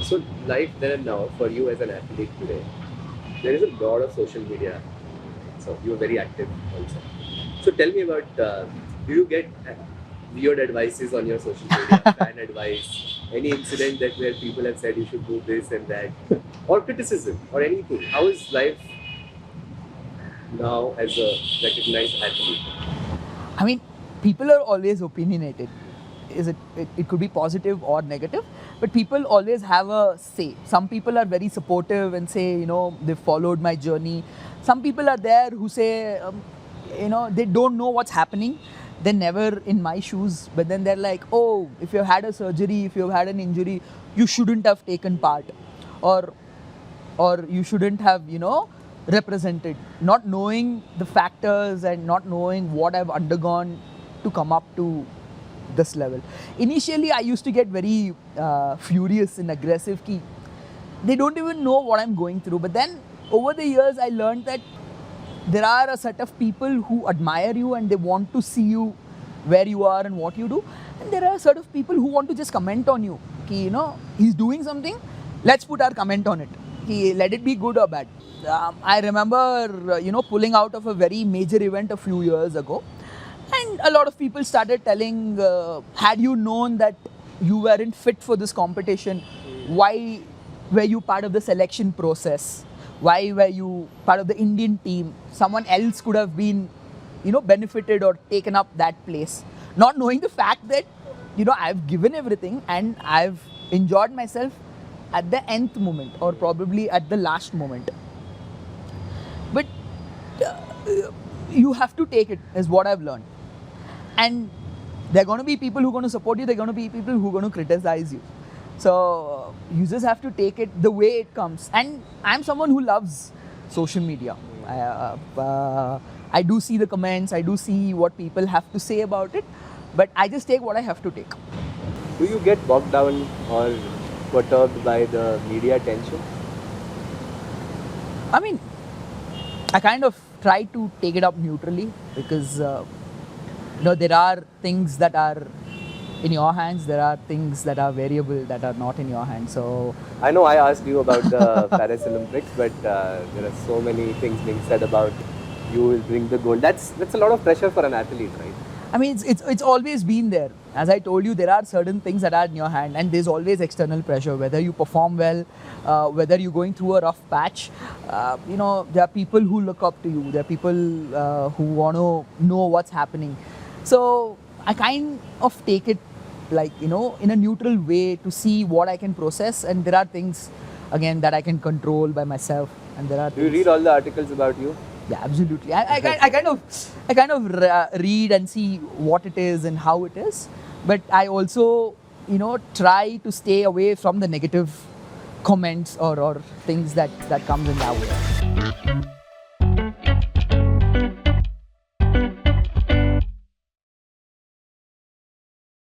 So life then and now for you as an athlete today, there is a lot of social media. So you are very active also. So tell me about, do you get weird advices on your social media, fan advice, any incident that where people have said you should do this and that, or criticism or anything? How is life now as a recognized athlete? I mean, people are always opinionated. It could be positive or negative, but people always have a say. Some people are very supportive and say, they've followed my journey. Some people are there who say, they don't know what's happening. They're never in my shoes, but then they're like, oh, if you've had a surgery, if you've had an injury, you shouldn't have taken part, or you shouldn't have, represented, not knowing the factors and not knowing what I've undergone to come up to this level. Initially, I used to get very furious and aggressive. They don't even know what I'm going through. But then over the years, I learned that there are a set of people who admire you and they want to see you where you are and what you do. And there are a set of people who want to just comment on you. He's doing something, let's put our comment on it. Let it be good or bad. I remember, pulling out of a very major event a few years ago. And a lot of people started telling, had you known that you weren't fit for this competition, why were you part of the selection process? Why were you part of the Indian team? Someone else could have been, benefited or taken up that place. Not knowing the fact that, I've given everything and I've enjoyed myself at the nth moment or probably at the last moment. But you have to take it, is what I've learned. And there are going to be people who are going to support you, there are going to be people who are going to criticize you. So you just have to take it the way it comes. And I'm someone who loves social media. I do see the comments, I do see what people have to say about it, but I just take what I have to take. Do you get bogged down or perturbed by the media attention? I mean, I kind of try to take it up neutrally because there are things that are in your hands, there are things that are variable that are not in your hands. So I know I asked you about the Paris Olympics, but there are so many things being said about you will bring the gold. That's a lot of pressure for an athlete, right? I mean, it's always been there. As I told you, there are certain things that are in your hand, and there's always external pressure. Whether you perform well, whether you're going through a rough patch, there are people who look up to you. There are people who want to know what's happening. So I kind of take it like, in a neutral way to see what I can process, and there are things again that I can control by myself, and there are. Do you read all the articles about you? Yeah, absolutely. I kind of read and see what it is and how it is, but I also try to stay away from the negative comments or things that comes in that way.